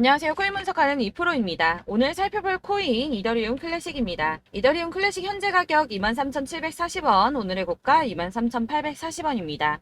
안녕하세요. 코인 분석하는 이프로입니다. 오늘 살펴볼 코인 이더리움 클래식입니다. 이더리움 클래식 현재 가격 23,740원, 오늘의 고가 23,840원입니다.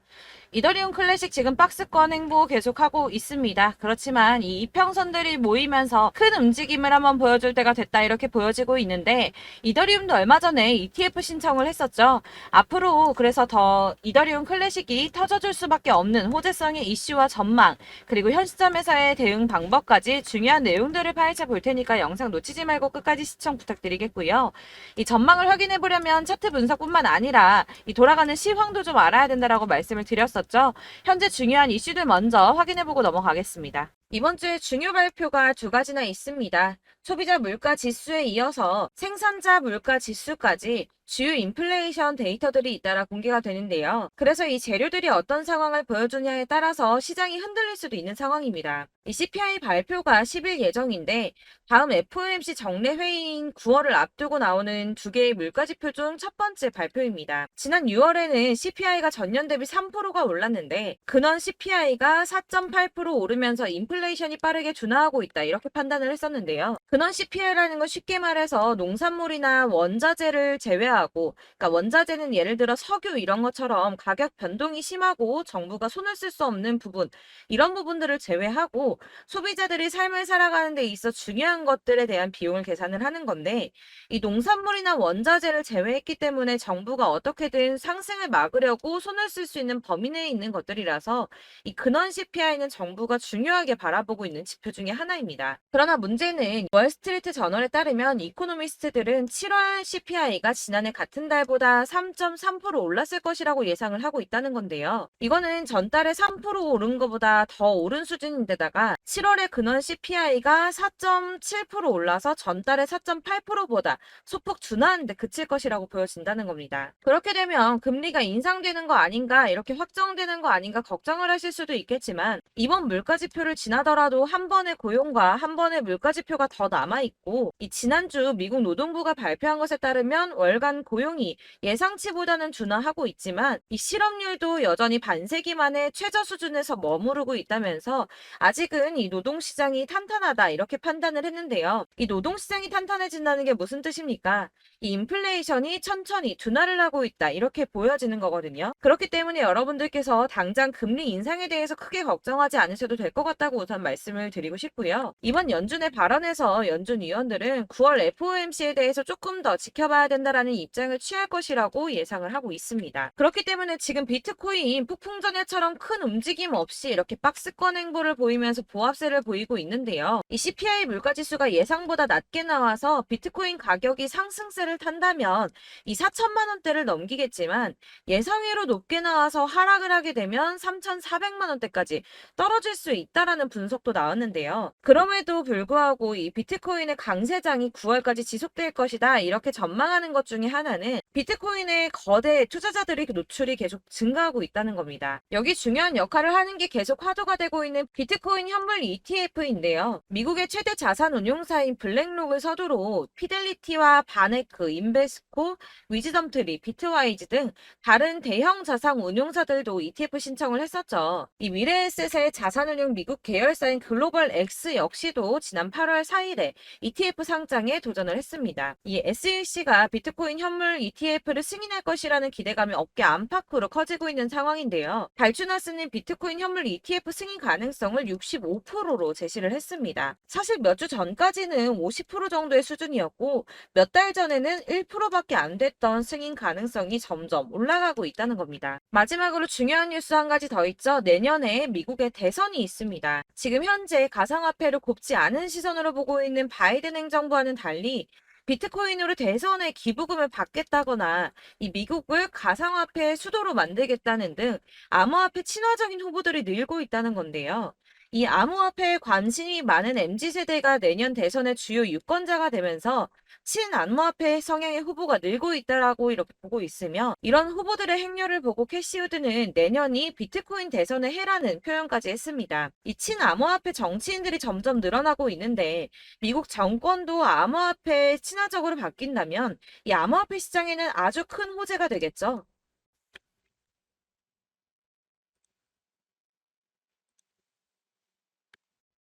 이더리움 클래식 지금 박스권 행보 계속하고 있습니다. 그렇지만 이 이평선들이 모이면서 큰 움직임을 한번 보여줄 때가 됐다 이렇게 보여지고 있는데, 이더리움도 얼마 전에 ETF 신청을 했었죠. 앞으로 그래서 더 이더리움 클래식이 터져줄 수밖에 없는 호재성의 이슈와 전망, 그리고 현 시점에서의 대응 방법까지 중요한 내용들을 파헤쳐 볼 테니까 영상 놓치지 말고 끝까지 시청 부탁드리겠고요. 이 전망을 확인해 보려면 차트 분석뿐만 아니라 이 돌아가는 시황도 좀 알아야 된다라고 말씀을 드렸었죠. 현재 중요한 이슈들 먼저 확인해 보고 넘어가겠습니다. 이번 주에 중요 발표가 두 가지나 있습니다. 소비자 물가 지수에 이어서 생산자 물가 지수까지 주요 인플레이션 데이터들이 잇따라 공개가 되는데요. 그래서 이 재료들이 어떤 상황을 보여주냐에 따라서 시장이 흔들릴 수도 있는 상황입니다. 이 CPI 발표가 10일 예정인데, 다음 FOMC 정례 회의인 9월을 앞두고 나오는 두 개의 물가 지표 중 첫 번째 발표입니다. 지난 6월에는 CPI가 전년 대비 3%가 올랐는데, 근원 CPI가 4.8% 오르면서 인플레이션이 빠르게 둔화하고 있다 이렇게 판단을 했었는데요. 근원 CPI라는 건 쉽게 말해서 농산물이나 원자재를 제외하고, 그러니까 원자재는 예를 들어 석유 이런 것처럼 가격 변동이 심하고 정부가 손을 쓸 수 없는 부분, 이런 부분들을 제외하고 소비자들이 삶을 살아가는 데 있어 중요한 것들에 대한 비용을 계산을 하는 건데, 이 농산물이나 원자재를 제외했기 때문에 정부가 어떻게든 상승을 막으려고 손을 쓸 수 있는 범위 내에 있는 것들이라서 이 근원 CPI는 정부가 중요하게 바라보고 있는 지표 중에 하나입니다. 그러나 문제는 월스트리트 저널에 따르면 이코노미스트들은 7월 CPI가 지난해 같은 달보다 3.3% 올랐을 것이라고 예상을 하고 있다는 건데요. 이거는 전달에 3% 오른 것보다 더 오른 수준인데다가 7월에 근원 CPI가 4.7% 올라서 전달에 4.8%보다 소폭 둔화하는 데 그칠 것이라고 보여진다는 겁니다. 그렇게 되면 금리가 인상되는 거 아닌가, 이렇게 확정되는 거 아닌가 걱정을 하실 수도 있겠지만, 이번 물가지표를 지나더라도 한 번의 고용과 한 번의 물가지표가 더 남아있고, 이 지난주 미국 노동부가 발표한 것에 따르면 월간 고용이 예상치보다는 둔화하고 있지만 이 실업률도 여전히 반세기 만에 최저 수준에서 머무르고 있다면서 아직은 이 노동시장이 탄탄하다 이렇게 판단을 했는데요. 이 노동시장이 탄탄해진다는 게 무슨 뜻입니까? 이 인플레이션이 천천히 둔화를 하고 있다 이렇게 보여지는 거거든요. 그렇기 때문에 여러분들께서 당장 금리 인상에 대해서 크게 걱정하지 않으셔도 될 것 같다고 우선 말씀을 드리고 싶고요. 이번 연준의 발언에서 연준 위원들은 9월 FOMC에 대해서 조금 더 지켜봐야 된다라는 입장을 취할 것이라고 예상을 하고 있습니다. 그렇기 때문에 지금 비트코인 폭풍 전야처럼 큰 움직임 없이 이렇게 박스권 행보를 보이면서 보합세를 보이고 있는데요. 이 CPI 물가지수가 예상보다 낮게 나와서 비트코인 가격이 상승세를 탄다면 이 4천만 원대를 넘기겠지만, 예상외로 높게 나와서 하락을 하게 되면 3,400만 원대까지 떨어질 수 있다라는 분석도 나왔는데요. 그럼에도 불구하고 이 비트코인의 강세장이 9월까지 지속될 것이다 이렇게 전망하는 것 중에 하나는 비트코인의 거대 투자자들이 노출이 계속 증가하고 있다는 겁니다. 여기 중요한 역할을 하는 게 계속 화두가 되고 있는 비트코인 현물 ETF인데요. 미국의 최대 자산 운용사인 블랙록을 서두로 피델리티와 바네크, 인베스코, 위즈덤트리, 비트와이즈 등 다른 대형 자산 운용사들도 ETF 신청을 했었죠. 이 미래에셋의 자산운용 미국 계열사인 글로벌 X 역시도 지난 8월 4일에 ETF 상장에 도전을 했습니다. 이 SEC가 비트코인 현물 ETF를 승인할 것이라는 기대감이 업계 안팎으로 커지고 있는 상황인데요. 발주나스는 비트코인 현물 ETF 승인 가능성을 65%로 제시를 했습니다. 사실 몇 주 전까지는 50% 정도의 수준이었고, 몇 달 전에는 1%밖에 안 됐던 승인 가능성이 점점 올라가고 있다는 겁니다. 마지막으로 중요한 뉴스 한 가지 더 있죠. 내년에 미국의 대선이 있습니다. 지금 현재 가상화폐를 곱지 않은 시선으로 보고 있는 바이든 행정부와는 달리 비트코인으로 대선에 기부금을 받겠다거나 이 미국을 가상화폐의 수도로 만들겠다는 등 암호화폐 친화적인 후보들이 늘고 있다는 건데요. 이 암호화폐에 관심이 많은 MZ세대가 내년 대선의 주요 유권자가 되면서 친암호화폐 성향의 후보가 늘고 있다라고 이렇게 보고 있으며, 이런 후보들의 행렬을 보고 캐시우드는 내년이 비트코인 대선의 해라는 표현까지 했습니다. 이 친암호화폐 정치인들이 점점 늘어나고 있는데, 미국 정권도 암호화폐에 친화적으로 바뀐다면 이 암호화폐 시장에는 아주 큰 호재가 되겠죠.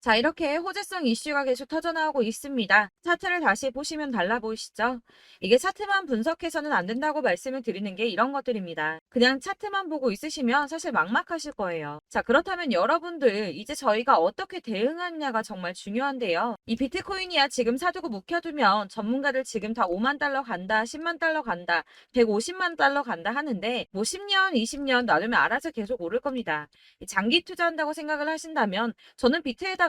자, 이렇게 호재성 이슈가 계속 터져나오고 있습니다. 차트를 다시 보시면 달라 보이시죠? 이게 차트만 분석해서는 안 된다고 말씀을 드리는 게 이런 것들입니다. 그냥 차트만 보고 있으시면 사실 막막하실 거예요. 자, 그렇다면 여러분들 이제 저희가 어떻게 대응하느냐가 정말 중요한데요. 이 비트코인이야 지금 사두고 묵혀두면 전문가들 지금 다 5만 달러 간다, 10만 달러 간다, 150만 달러 간다 하는데 뭐 10년, 20년 놔두면 알아서 계속 오를 겁니다. 장기 투자한다고 생각을 하신다면 저는 비트에다가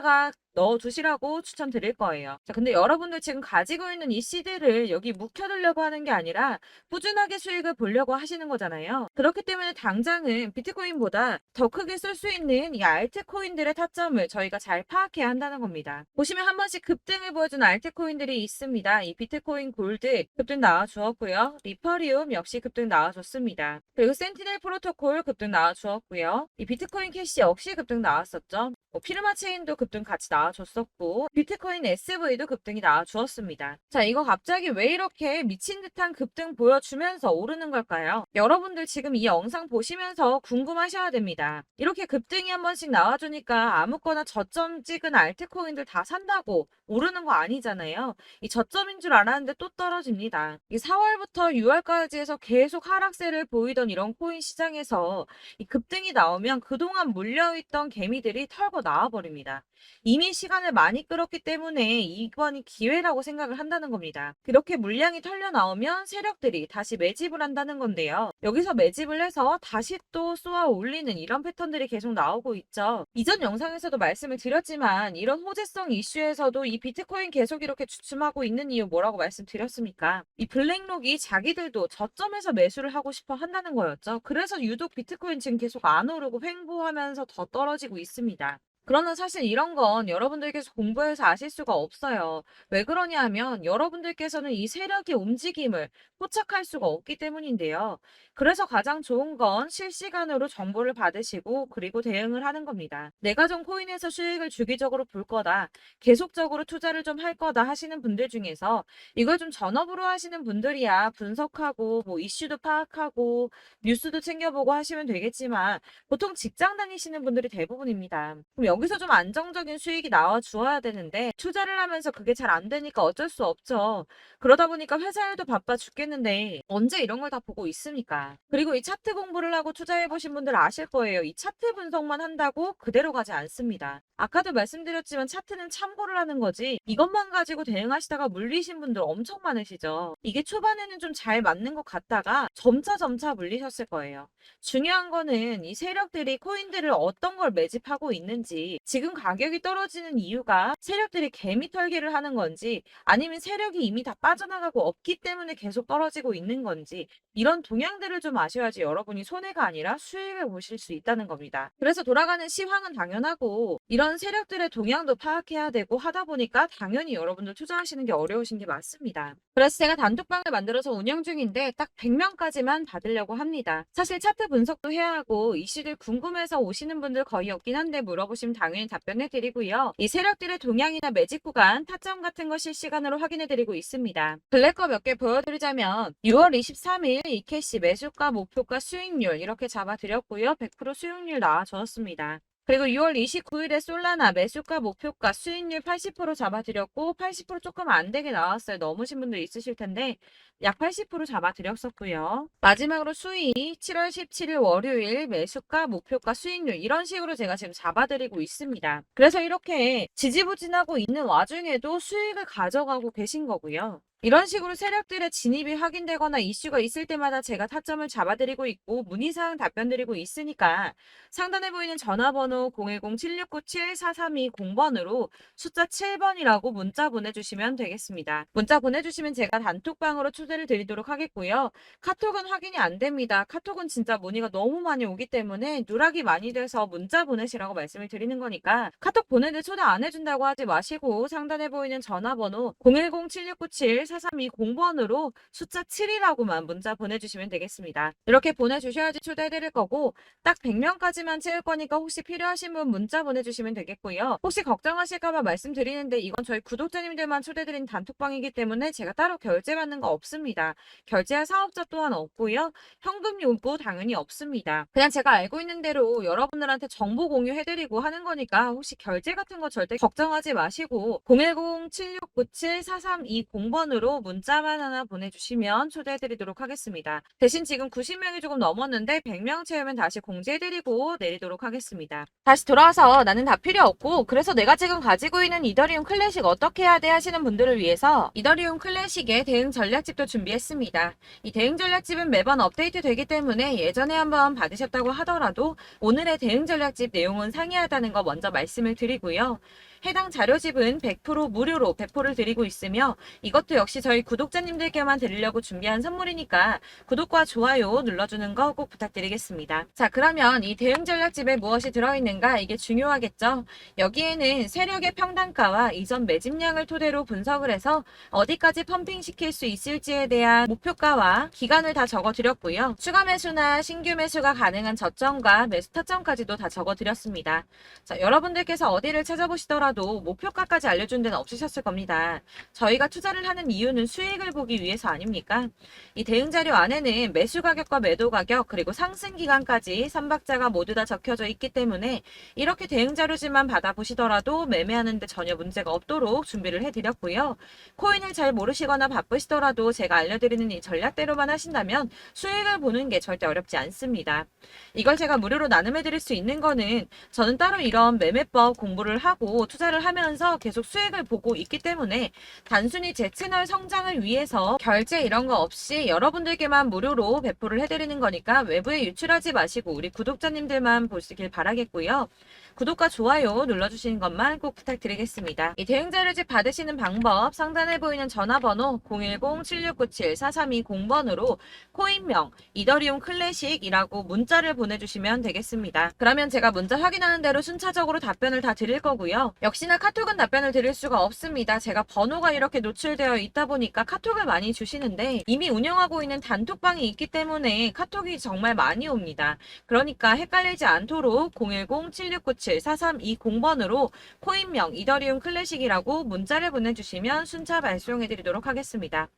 넣어두시라고 추천드릴 거예요. 자, 근데 여러분들 지금 가지고 있는 이 CD를 여기 묵혀두려고 하는 게 아니라 꾸준하게 수익을 보려고 하시는 거잖아요. 그렇기 때문에 당장은 비트코인보다 더 크게 쓸 수 있는 이 알트코인들의 타점을 저희가 잘 파악해야 한다는 겁니다. 보시면 한 번씩 급등을 보여준 알트코인들이 있습니다. 이 비트코인 골드 급등 나와주었고요. 리퍼리움 역시 급등 나와줬습니다. 그리고 센티넬 프로토콜 급등 나와주었고요. 이 비트코인 캐시 역시 급등 나왔었죠. 피르마 체인도 급등 같이 나와줬었고 비트코인 SV도 급등이 나와주었습니다. 자, 이거 갑자기 왜 이렇게 미친 듯한 급등 보여주면서 오르는 걸까요? 여러분들 지금 이 영상 보시면서 궁금하셔야 됩니다. 이렇게 급등이 한 번씩 나와주니까 아무거나 저점 찍은 알트코인들 다 산다고 오르는 거 아니잖아요. 이 저점인 줄 알았는데 또 떨어집니다. 이 4월부터 6월까지 해서 계속 하락세를 보이던 이런 코인 시장에서 이 급등이 나오면 그동안 물려있던 개미들이 털고 나와버립니다. 이미 시간을 많이 끌었기 때문에 이번이 기회라고 생각을 한다는 겁니다. 그렇게 물량이 털려 나오면 세력들이 다시 매집을 한다는 건데요. 여기서 매집을 해서 다시 또 쏘아 올리는 이런 패턴들이 계속 나오고 있죠. 이전 영상에서도 말씀을 드렸지만 이런 호재성 이슈에서도 이 비트코인 계속 이렇게 주춤하고 있는 이유 뭐라고 말씀드렸습니까? 이 블랙록이 자기들도 저점에서 매수를 하고 싶어 한다는 거였죠. 그래서 유독 비트코인 지금 계속 안 오르고 횡보하면서 더 떨어지고 있습니다. 그러나 사실 이런 건 여러분들께서 공부해서 아실 수가 없어요. 왜 그러냐 하면 여러분들께서는 이 세력의 움직임을 포착할 수가 없기 때문인데요. 그래서 가장 좋은 건 실시간으로 정보를 받으시고 그리고 대응을 하는 겁니다. 내가 좀 코인에서 수익을 주기적으로 볼 거다. 계속적으로 투자를 좀 할 거다 하시는 분들 중에서 이걸 좀 전업으로 하시는 분들이야 분석하고 뭐 이슈도 파악하고 뉴스도 챙겨보고 하시면 되겠지만 보통 직장 다니시는 분들이 대부분입니다. 그럼 여기서 좀 안정적인 수익이 나와 주어야 되는데 투자를 하면서 그게 잘 안 되니까 어쩔 수 없죠. 그러다 보니까 회사 일도 바빠 죽겠는데 언제 이런 걸 다 보고 있습니까? 그리고 이 차트 공부를 하고 투자해 보신 분들 아실 거예요. 이 차트 분석만 한다고 그대로 가지 않습니다. 아까도 말씀드렸지만 차트는 참고를 하는 거지 이것만 가지고 대응하시다가 물리신 분들 엄청 많으시죠. 이게 초반에는 좀 잘 맞는 것 같다가 점차 물리셨을 거예요. 중요한 거는 이 세력들이 코인들을 어떤 걸 매집하고 있는지 지금 가격이 떨어지는 이유가 세력들이 개미 털기를 하는 건지 아니면 세력이 이미 다 빠져나가고 없기 때문에 계속 떨어지고 있는 건지 이런 동향들을 좀 아셔야지 여러분이 손해가 아니라 수익을 보실 수 있다는 겁니다. 그래서 돌아가는 시황은 당연하고 이런 세력들의 동향도 파악해야 되고 하다 보니까 당연히 여러분들 투자하시는 게 어려우신 게 맞습니다. 그래서 제가 단톡방을 만들어서 운영 중인데 딱 100명까지만 받으려고 합니다. 사실 차트 분석도 해야 하고 이슈들 궁금해서 오시는 분들 거의 없긴 한데 물어보시면 당연히 답변해 드리고요. 이 세력들의 동향이나 매집 구간, 타점 같은 거 실시간으로 확인해 드리고 있습니다. 블랙거 몇 개 보여드리자면 6월 23일 이캐시 매수가, 목표가, 수익률 이렇게 잡아드렸고요. 100% 수익률 나와주었습니다. 그리고 6월 29일에 솔라나 매수가, 목표가, 수익률 80% 잡아드렸고 80% 조금 안 되게 나왔어요. 넘으신 분들 있으실 텐데 약 80% 잡아드렸었고요. 마지막으로 수익 7월 17일 월요일 매수가, 목표가, 수익률 이런 식으로 제가 지금 잡아드리고 있습니다. 그래서 이렇게 지지부진하고 있는 와중에도 수익을 가져가고 계신 거고요. 이런 식으로 세력들의 진입이 확인되거나 이슈가 있을 때마다 제가 타점을 잡아드리고 있고 문의사항 답변드리고 있으니까 상단에 보이는 전화번호 010-7697-4320번으로 숫자 7번이라고 문자 보내주시면 되겠습니다. 문자 보내주시면 제가 단톡방으로 초대를 드리도록 하겠고요. 카톡은 확인이 안 됩니다. 카톡은 진짜 문의가 너무 많이 오기 때문에 누락이 많이 돼서 문자 보내시라고 말씀을 드리는 거니까 카톡 보내는데 초대 안 해준다고 하지 마시고 상단에 보이는 전화번호 010-7697 1297432 숫자 7이라고만 문자 보내주시면 되겠습니다. 이렇게 보내주셔야지 초대해드릴 거고 딱 100명까지만 채울 거니까 혹시 필요하신 분 문자 보내주시면 되겠고요. 혹시 걱정하실까봐 말씀드리는데 이건 저희 구독자님들만 초대드린 단톡방이기 때문에 제가 따로 결제받는 거 없습니다. 결제할 사업자 또한 없고요. 현금 요구 당연히 없습니다. 그냥 제가 알고 있는 대로 여러분들한테 정보 공유해드리고 하는 거니까 혹시 결제 같은 거 절대 걱정하지 마시고 010-7697-4320번으로 문자만 하나 보내주시면 초대해드리도록 하겠습니다. 대신 지금 90명이 조금 넘었는데 100명 채우면 다시 공지해드리고 내리도록 하겠습니다. 다시 돌아와서 나는 다 필요 없고 그래서 내가 지금 가지고 있는 이더리움 클래식 어떻게 해야 돼 하시는 분들을 위해서 이더리움 클래식의 대응 전략집도 준비했습니다. 이 대응 전략집은 매번 업데이트 되기 때문에 예전에 한번 받으셨다고 하더라도 오늘의 대응 전략집 내용은 상이하다는 거 먼저 말씀을 드리고요. 해당 자료집은 100% 무료로 배포를 드리고 있으며 이것도 역시 저희 구독자님들께만 드리려고 준비한 선물이니까 구독과 좋아요 눌러주는 거 꼭 부탁드리겠습니다. 자, 그러면 이 대응 전략집에 무엇이 들어있는가 이게 중요하겠죠. 여기에는 세력의 평단가와 이전 매집량을 토대로 분석을 해서 어디까지 펌핑시킬 수 있을지에 대한 목표가와 기간을 다 적어드렸고요. 추가 매수나 신규 매수가 가능한 저점과 매수 타점까지도 다 적어드렸습니다. 자, 여러분들께서 어디를 찾아보시더라도 목표가까지 알려준 데는 없으셨을 겁니다. 저희가 투자를 하는 이유는 수익을 보기 위해서 아닙니까? 이 대응 자료 안에는 매수 가격과 매도 가격 그리고 상승 기간까지 3박자가 모두 다 적혀져 있기 때문에 이렇게 대응 자료지만 받아보시더라도 매매하는데 전혀 문제가 없도록 준비를 해드렸고요. 코인을 잘 모르시거나 바쁘시더라도 제가 알려드리는 이 전략대로만 하신다면 수익을 보는 게 절대 어렵지 않습니다. 이걸 제가 무료로 나눔해드릴 수 있는 거는 저는 따로 이런 매매법 공부를 하고 투자를 하면서 계속 수익을 보고 있기 때문에 단순히 제 채널 성장을 위해서 결제 이런 거 없이 여러분들께만 무료로 배포를 해드리는 거니까 외부에 유출하지 마시고 우리 구독자님들만 보시길 바라겠고요. 구독과 좋아요 눌러주시는 것만 꼭 부탁드리겠습니다. 이 대응 자료집 받으시는 방법 상단에 보이는 전화번호 010-7697-4320번으로 코인명 이더리움 클래식이라고 문자를 보내주시면 되겠습니다. 그러면 제가 문자 확인하는 대로 순차적으로 답변을 다 드릴 거고요. 역시나 카톡은 답변을 드릴 수가 없습니다. 제가 번호가 이렇게 노출되어 있다 보니까 카톡을 많이 주시는데 이미 운영하고 있는 단톡방이 있기 때문에 카톡이 정말 많이 옵니다. 그러니까 헷갈리지 않도록 010-7697-4320번으로 코인명 이더리움 클래식이라고 문자를 보내주시면 순차 발송해드리도록 하겠습니다.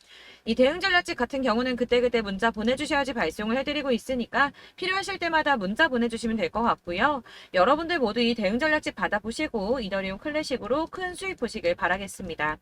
이 대응 전략집 같은 경우는 그때그때 문자 보내주셔야지 발송을 해드리고 있으니까 필요하실 때마다 문자 보내주시면 될 것 같고요. 여러분들 모두 이 대응 전략집 받아보시고 이더리움 클래식으로 큰 수익 보시길 바라겠습니다.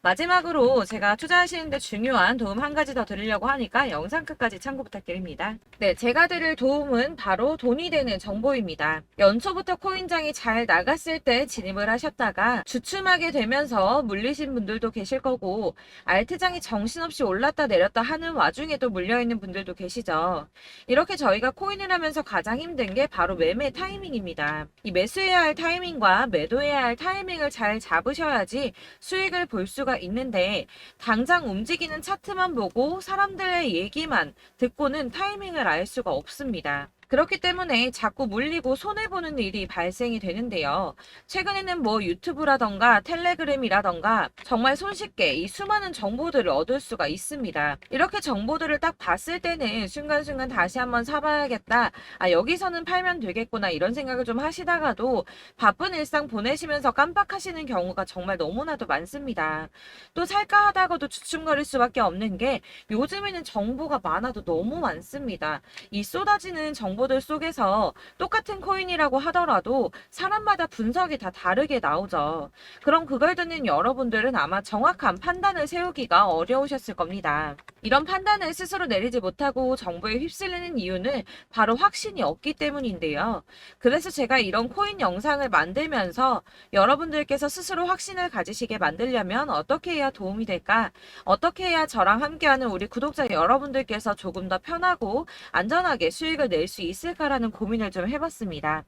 마지막으로 제가 투자하시는데 중요한 도움 한 가지 더 드리려고 하니까 영상 끝까지 참고 부탁드립니다. 네, 제가 드릴 도움은 바로 돈이 되는 정보입니다. 연초부터 코인장이 잘 나갔을 때 진입을 하셨다가 주춤하게 되면서 물리신 분들도 계실 거고 알트장이 정신없이 올랐다 내렸다 하는 와중에도 물려있는 분들도 계시죠. 이렇게 저희가 코인을 하면서 가장 힘든 게 바로 매매 타이밍입니다. 이 매수해야 할 타이밍과 매도해야 할 타이밍을 잘 잡으셔야지 수익을 볼 수가 있는데 당장 움직이는 차트만 보고 사람들의 얘기만 듣고는 타이밍을 알 수가 없습니다. 그렇기 때문에 자꾸 물리고 손해보는 일이 발생이 되는데요. 최근에는 뭐 유튜브라던가 텔레그램이라던가 정말 손쉽게 이 수많은 정보들을 얻을 수가 있습니다. 이렇게 정보들을 딱 봤을 때는 순간순간 다시 한번 사봐야겠다. 아, 여기서는 팔면 되겠구나 이런 생각을 좀 하시다가도 바쁜 일상 보내시면서 깜빡하시는 경우가 정말 너무나도 많습니다. 또 살까 하다가도 주춤거릴 수밖에 없는 게 요즘에는 정보가 많아도 너무 많습니다. 이 쏟아지는 정보들 속에서 똑같은 코인이라고 하더라도 사람마다 분석이 다 다르게 나오죠. 그럼 그걸 듣는 여러분들은 아마 정확한 판단을 세우기가 어려우셨을 겁니다. 이런 판단을 스스로 내리지 못하고 정보에 휩쓸리는 이유는 바로 확신이 없기 때문인데요. 그래서 제가 이런 코인 영상을 만들면서 여러분들께서 스스로 확신을 가지시게 만들려면 어떻게 해야 도움이 될까? 어떻게 해야 저랑 함께하는 우리 구독자 여러분들께서 조금 더 편하고 안전하게 수익을 낼 수 있을까라는 고민을 좀 해봤습니다.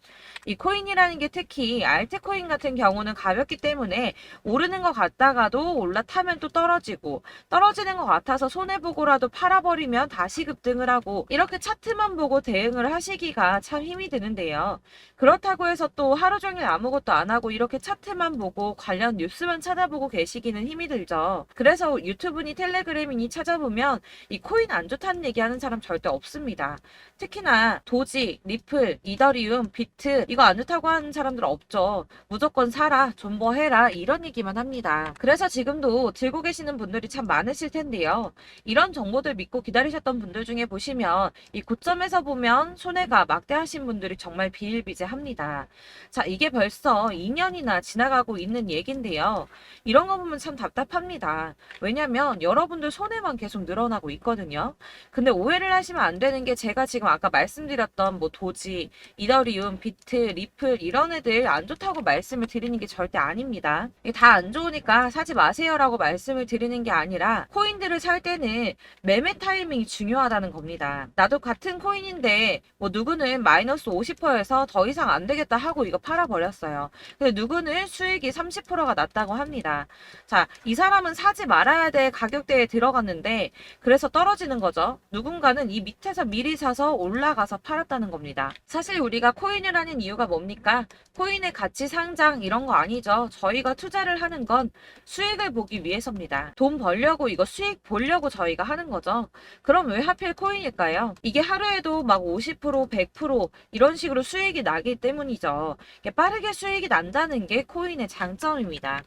이 코인이라는 게 특히 알트코인 같은 경우는 가볍기 때문에 오르는 것 같다가도 올라타면 또 떨어지고 떨어지는 것 같아서 손해 보고라도 팔아버리면 다시 급등을 하고 이렇게 차트만 보고 대응을 하시기가 참 힘이 드는데요. 그렇다고 해서 또 하루 종일 아무것도 안 하고 이렇게 차트만 보고 관련 뉴스만 찾아보고 계시기는 힘이 들죠. 그래서 유튜브니 텔레그램이니 찾아보면 이 코인 안 좋다는 얘기하는 사람 절대 없습니다. 특히나 도지, 리플, 이더리움, 비트 이거 안 좋다고 하는 사람들 없죠. 무조건 사라, 존버해라 이런 얘기만 합니다. 그래서 지금도 들고 계시는 분들이 참 많으실 텐데요. 이런 정보들 믿고 기다리셨던 분들 중에 보시면 이 고점에서 보면 손해가 막대하신 분들이 정말 비일비재합니다. 자, 이게 벌써 2년이나 지나가고 있는 얘긴데요. 이런 거 보면 참 답답합니다. 왜냐면 여러분들 손해만 계속 늘어나고 있거든요. 근데 오해를 하시면 안 되는 게 제가 지금 아까 말씀드렸던 뭐 도지, 이더리움, 비트, 리플 이런 애들 안 좋다고 말씀을 드리는 게 절대 아닙니다. 이게 다 안 좋으니까 사지 마세요라고 말씀을 드리는 게 아니라 코인들을 살 때는 매매 타이밍이 중요하다는 겁니다. 나도 같은 코인인데 뭐 누구는 마이너스 50%에서 더 이상 안 되겠다 하고 이거 팔아버렸어요. 근데 누구는 수익이 30%가 났다고 합니다. 자, 이 사람은 사지 말아야 될 가격대에 들어갔는데 그래서 떨어지는 거죠. 누군가는 이 밑에서 미리 사서 올라가서 팔았다는 겁니다. 사실 우리가 코인을 하는 이유가 뭡니까? 코인의 가치 상장 이런 거 아니죠. 저희가 투자를 하는 건 수익을 보기 위해서입니다. 돈 벌려고 이거 수익 보려고 저희가 하는 거죠. 그럼 왜 하필 코인일까요? 이게 하루에도 막 50%, 100% 이런 식으로 수익이 나기 때문이죠. 빠르게 수익이 난다는 게 코인의 장점입니다.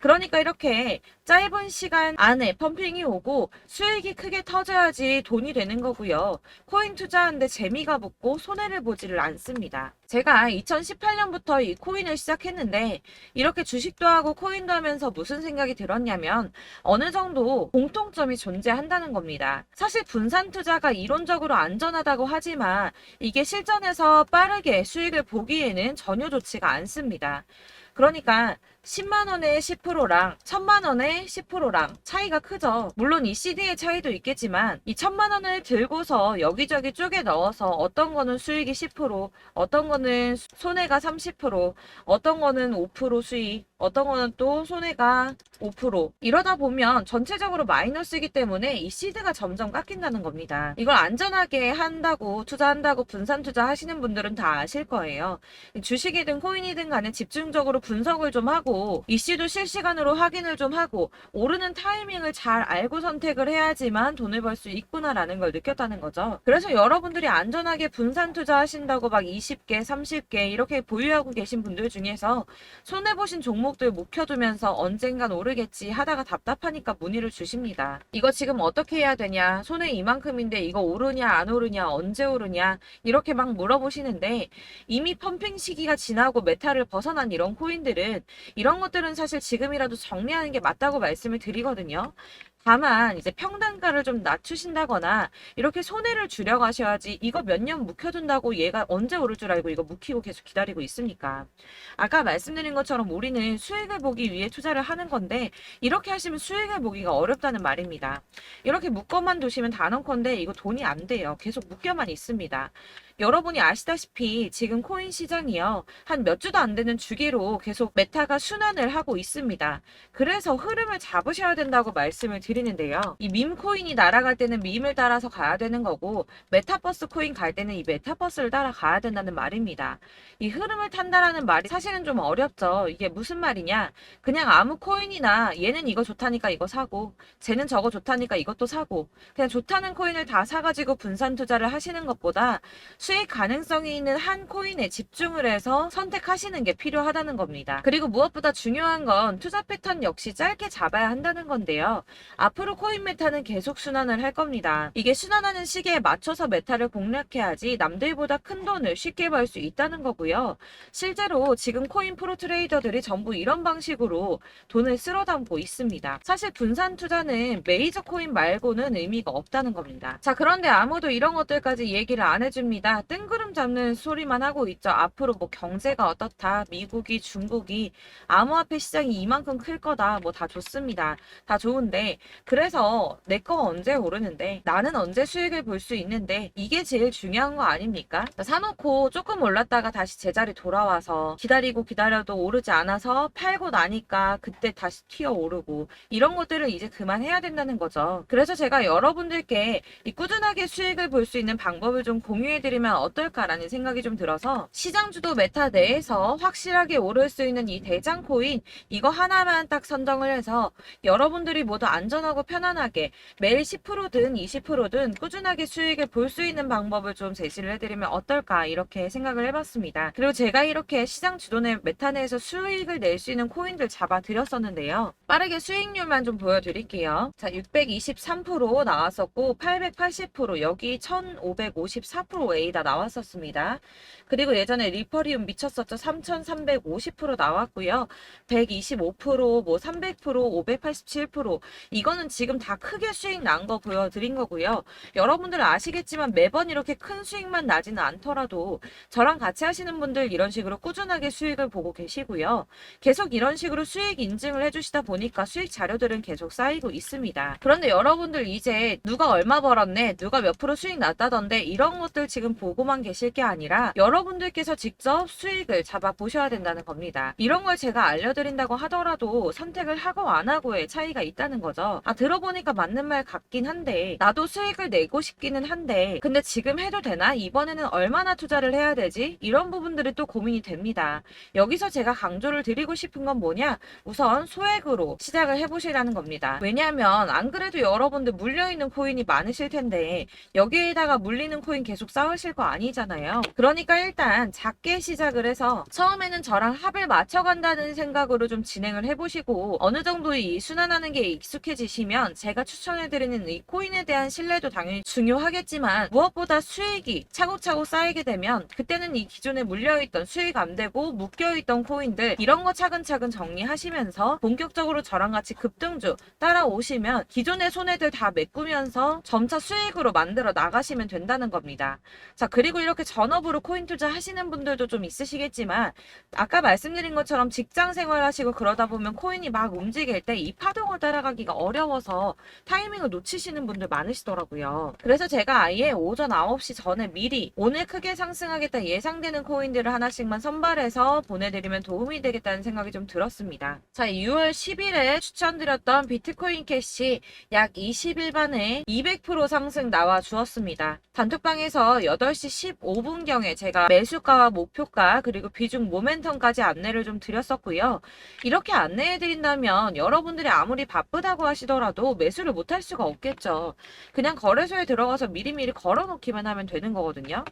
그러니까 이렇게 짧은 시간 안에 펌핑이 오고 수익이 크게 터져야지 돈이 되는 거고요. 코인 투자하는데 재미가 붙고 손해를 보지를 않습니다. 제가 2018년부터 이 코인을 시작했는데 이렇게 주식도 하고 코인도 하면서 무슨 생각이 들었냐면 어느 정도 공통점이 존재한다는 겁니다. 사실 분산 투자가 이론적으로 안전하다고 하지만 이게 실전에서 빠르게 수익을 보기에는 전혀 좋지가 않습니다. 그러니까 10만 원의 10%랑 1000만 원의 10%랑 차이가 크죠. 물론 이 CD의 차이도 있겠지만 이 1000만 원을 들고서 여기저기 쪼개 넣어서 어떤 거는 수익이 10%, 어떤 거는 손해가 30%, 어떤 거는 5% 수익, 어떤 거는 또 손해가 5% 이러다 보면 전체적으로 마이너스이기 때문에 이 시드가 점점 깎인다는 겁니다. 이걸 안전하게 한다고 투자한다고 분산 투자 하시는 분들은 다 아실 거예요. 주식이든 코인이든 간에 집중적으로 분석을 좀 하고 이슈도 실시간으로 확인을 좀 하고 오르는 타이밍을 잘 알고 선택을 해야지만 돈을 벌 수 있구나라는 걸 느꼈다는 거죠. 그래서 여러분들이 안전하게 분산 투자하신다고 막 20개, 30개 이렇게 보유하고 계신 분들 중에서 손해보신 종목들 묵혀두면서 언젠간 오르겠지 하다가 답답하니까 문의를 주십니다. 이거 지금 어떻게 해야 되냐? 손해 이만큼인데 이거 오르냐 안 오르냐 언제 오르냐 이렇게 막 물어보시는데 이미 펌핑 시기가 지나고 메타를 벗어난 이런 코인들은 이런 것들은 사실 지금이라도 정리하는 게 맞다고 말씀을 드리거든요. 다만 이제 평단가를 좀 낮추신다거나 이렇게 손해를 줄여가셔야지 이거 몇 년 묵혀둔다고 얘가 언제 오를 줄 알고 이거 묵히고 계속 기다리고 있습니까? 아까 말씀드린 것처럼 우리는 수익을 보기 위해 투자를 하는 건데 이렇게 하시면 수익을 보기가 어렵다는 말입니다. 이렇게 묶어만 두시면 단언컨대 이거 돈이 안 돼요. 계속 묶여만 있습니다. 여러분이 아시다시피 지금 코인 시장이요. 한 몇 주도 안 되는 주기로 계속 메타가 순환을 하고 있습니다. 그래서 흐름을 잡으셔야 된다고 말씀을 드리는데요. 이 밈 코인이 날아갈 때는 밈을 따라서 가야 되는 거고 메타버스 코인 갈 때는 이 메타버스를 따라가야 된다는 말입니다. 이 흐름을 탄다라는 말이 사실은 좀 어렵죠. 이게 무슨 말이냐? 그냥 아무 코인이나 얘는 이거 좋다니까 이거 사고 쟤는 저거 좋다니까 이것도 사고 그냥 좋다는 코인을 다 사가지고 분산 투자를 하시는 것보다 수익 가능성이 있는 한 코인에 집중을 해서 선택하시는 게 필요하다는 겁니다. 그리고 무엇보다 중요한 건 투자 패턴 역시 짧게 잡아야 한다는 건데요. 앞으로 코인 메타는 계속 순환을 할 겁니다. 이게 순환하는 시기에 맞춰서 메타를 공략해야지 남들보다 큰 돈을 쉽게 벌 수 있다는 거고요. 실제로 지금 코인 프로 트레이더들이 전부 이런 방식으로 돈을 쓸어 담고 있습니다. 사실 분산 투자는 메이저 코인 말고는 의미가 없다는 겁니다. 자, 그런데 아무도 이런 것들까지 얘기를 안 해줍니다. 다 뜬구름 잡는 소리만 하고 있죠. 앞으로 뭐 경제가 어떻다, 미국이, 중국이 암호화폐 시장이 이만큼 클 거다, 뭐 다 좋습니다. 다 좋은데 그래서 내 거 언제 오르는데 나는 언제 수익을 볼 수 있는데 이게 제일 중요한 거 아닙니까? 사놓고 조금 올랐다가 다시 제자리 돌아와서 기다리고 기다려도 오르지 않아서 팔고 나니까 그때 다시 튀어 오르고 이런 것들을 이제 그만해야 된다는 거죠. 그래서 제가 여러분들께 이 꾸준하게 수익을 볼 수 있는 방법을 좀 공유해드리면 어떨까라는 생각이 좀 들어서 시장주도 메타 내에서 확실하게 오를 수 있는 이 대장 코인 이거 하나만 딱 선정을 해서 여러분들이 모두 안전하고 편안하게 매일 10%든 20%든 꾸준하게 수익을 볼 수 있는 방법을 좀 제시를 해드리면 어떨까 이렇게 생각을 해봤습니다. 그리고 제가 이렇게 시장 주도내 메타 내에서 수익을 낼 수 있는 코인들 잡아드렸었는데요. 빠르게 수익률만 좀 보여드릴게요. 자, 623% 나왔었고 880% 여기 1554% A다 나왔었습니다. 그리고 예전에 리퍼리움 미쳤었죠. 3350% 나왔고요. 125%, 뭐 300%, 587% 이거는 지금 다 크게 수익 난 거 보여드린 거고요. 여러분들 아시겠지만 매번 이렇게 큰 수익만 나지는 않더라도 저랑 같이 하시는 분들 이런 식으로 꾸준하게 수익을 보고 계시고요. 계속 이런 식으로 수익 인증을 해주시다 보니까 수익 자료들은 계속 쌓이고 있습니다. 그런데 여러분들 이제 누가 얼마 벌었네, 누가 몇 프로 수익 났다던데 이런 것들 지금 보고만 계실 게 아니라 여러분들께서 직접 수익을 잡아 보셔야 된다는 겁니다. 이런 걸 제가 알려드린다고 하더라도 선택을 하고 안 하고의 차이가 있다는 거죠. 아, 들어보니까 맞는 말 같긴 한데 나도 수익을 내고 싶기는 한데 근데 지금 해도 되나? 이번에는 얼마나 투자를 해야 되지? 이런 부분들이 또 고민이 됩니다. 여기서 제가 강조를 드리고 싶은 건 뭐냐? 우선 소액으로 시작을 해보시라는 겁니다. 왜냐하면 안 그래도 여러분들 물려있는 코인이 많으실 텐데 여기에다가 물리는 코인 계속 쌓으실 거 아니잖아요. 그러니까 일단 작게 시작을 해서 처음에는 저랑 합을 맞춰간다는 생각으로 좀 진행을 해보시고 어느 정도 이 순환하는 게 익숙해지시면 제가 추천해드리는 이 코인에 대한 신뢰도 당연히 중요하겠지만 무엇보다 수익이 차곡차곡 쌓이게 되면 그때는 이 기존에 물려있던 수익 안 되고 묶여있던 코인들 이런 거 차근차근 정리하시면서 본격적으로 저랑 같이 급등주 따라오시면 기존의 손해들 다 메꾸면서 점차 수익으로 만들어 나가시면 된다는 겁니다. 자, 그리고 이렇게 전업으로 코인 투자 하시는 분들도 좀 있으시겠지만 아까 말씀드린 것처럼 직장 생활 하시고 그러다 보면 코인이 막 움직일 때 이 파동을 따라가기가 어려워서 타이밍을 놓치시는 분들 많으시더라고요. 그래서 제가 아예 오전 9시 전에 미리 오늘 크게 상승하겠다 예상되는 코인들을 하나씩만 선발해서 보내드리면 도움이 되겠다는 생각이 좀 들었습니다. 자, 6월 10일에 추천드렸던 비트코인 캐시 약 20일 만에 200% 상승 나와 주었습니다. 단톡방에서 8시 15분경에 제가 매수가와 목표가 그리고 비중 모멘텀까지 안내를 좀 드렸었고요. 이렇게 안내해드린다면 여러분들이 아무리 바쁘다고 하시더라도 매수를 못할 수가 없겠죠. 그냥 거래소에 들어가서 미리미리 걸어놓기만 하면 되는 거거든요.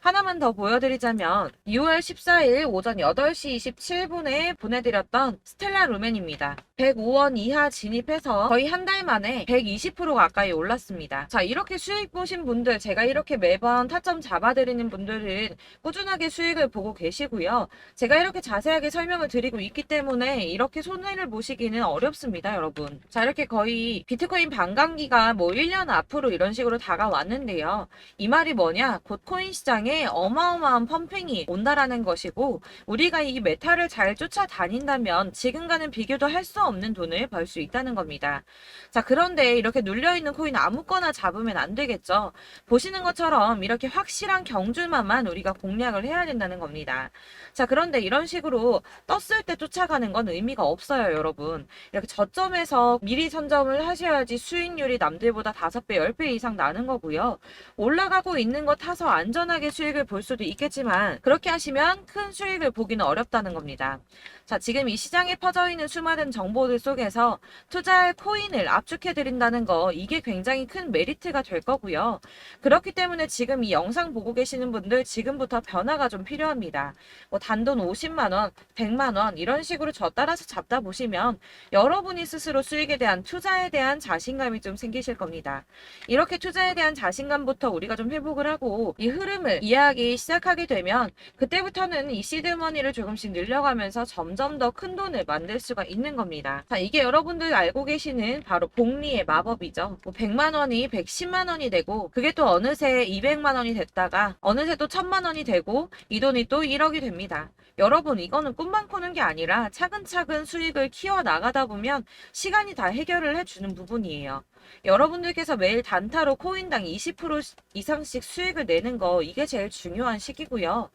하나만 더 보여드리자면 6월 14일 오전 8시 27분에 보내드렸던 스텔라 루멘입니다. 105원 이하 진입해서 거의 한 달 만에 120% 가까이 올랐습니다. 자, 이렇게 수익 보신 분들, 제가 이렇게 매번 타점 잡아드리는 분들은 꾸준하게 수익을 보고 계시고요. 제가 이렇게 자세하게 설명을 드리고 있기 때문에 이렇게 손해를 보시기는 어렵습니다, 여러분. 자, 이렇게 거의 비트코인 반감기가 뭐 1년 앞으로 이런 식으로 다가왔는데요. 이 말이 뭐냐? 곧 코인 시장에 어마어마한 펌핑이 온다라는 것이고 우리가 이 메타를 잘 쫓아다닌다면 지금과는 비교도 할 수 없는 돈을 벌 수 있다는 겁니다. 자, 그런데 이렇게 눌려있는 코인 아무거나 잡으면 안 되겠죠. 보시는 것처럼 이렇게 확실한 경주만만 우리가 공략을 해야 된다는 겁니다. 자, 그런데 이런 식으로 떴을 때 쫓아가는 건 의미가 없어요, 여러분. 이렇게 저점에서 미리 선점을 하셔야지 수익률이 남들보다 5배, 10배 이상 나는 거고요. 올라가고 있는 거 타서 안전하게 수익을 볼 수도 있겠지만 그렇게 하시면 큰 수익을 보기는 어렵다는 겁니다. 자, 지금 이 시장에 퍼져 있는 수많은 정보들 속에서 투자할 코인을 압축해 드린다는 거 이게 굉장히 큰 메리트가 될 거고요. 그렇기 때문에 지금 이 영상 보고 계시는 분들 지금부터 변화가 좀 필요합니다. 뭐 단돈 50만 원, 100만 원 이런 식으로 저 따라서 잡다 보시면 여러분이 스스로 수익에 대한 투자에 대한 자신감이 좀 생기실 겁니다. 이렇게 투자에 대한 자신감부터 우리가 좀 회복을 하고 이 흐름을 이해하기 시작하게 되면 그때부터는 이 시드머니를 조금씩 늘려가면서 점점 더 큰 돈을 만들 수가 있는 겁니다. 자, 이게 여러분들 알고 계시는 바로 복리의 마법이죠. 뭐 100만 원이 110만 원이 되고 그게 또 어느새 200만 원이 됐다가 어느새 또 1,000만 원이 되고 이 돈이 또 1억이 됩니다. 여러분, 이거는 꿈만 꾸는 게 아니라 차근차근 수익을 키워 나가다 보면 시간이 다 해결을 해주는 부분이에요. 여러분들께서 매일 단타로 코인당 20% 이상씩 수익을 내는 거, 이게 제일 중요한 시기고요.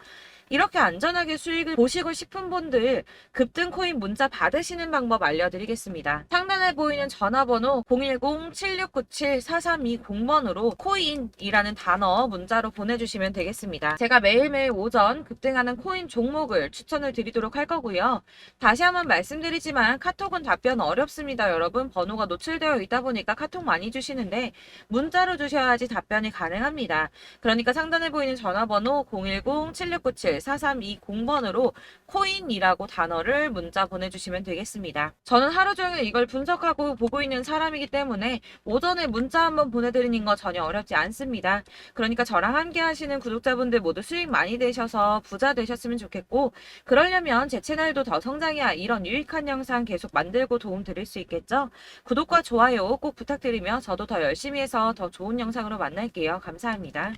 이렇게 안전하게 수익을 보시고 싶은 분들 급등 코인 문자 받으시는 방법 알려드리겠습니다. 상단에 보이는 전화번호 010-7697-4320번으로 코인이라는 단어 문자로 보내주시면 되겠습니다. 제가 매일매일 오전 급등하는 코인 종목을 추천을 드리도록 할 거고요. 다시 한번 말씀드리지만 카톡은 답변 어렵습니다. 여러분, 번호가 노출되어 있다 보니까 카톡 많이 주시는데 문자로 주셔야지 답변이 가능합니다. 그러니까 상단에 보이는 전화번호 010-7697-4320번으로 코인이라고 단어를 문자 보내주시면 되겠습니다. 저는 하루 종일 이걸 분석하고 보고 있는 사람이기 때문에 오전에 문자 한번 보내드리는 거 전혀 어렵지 않습니다. 그러니까 저랑 함께 하시는 구독자분들 모두 수익 많이 되셔서 부자 되셨으면 좋겠고, 그러려면 제 채널도 더 성장해야 이런 유익한 영상 계속 만들고 도움 드릴 수 있겠죠? 구독과 좋아요 꼭 부탁드리며 저도 더 열심히 해서 더 좋은 영상으로 만날게요. 감사합니다.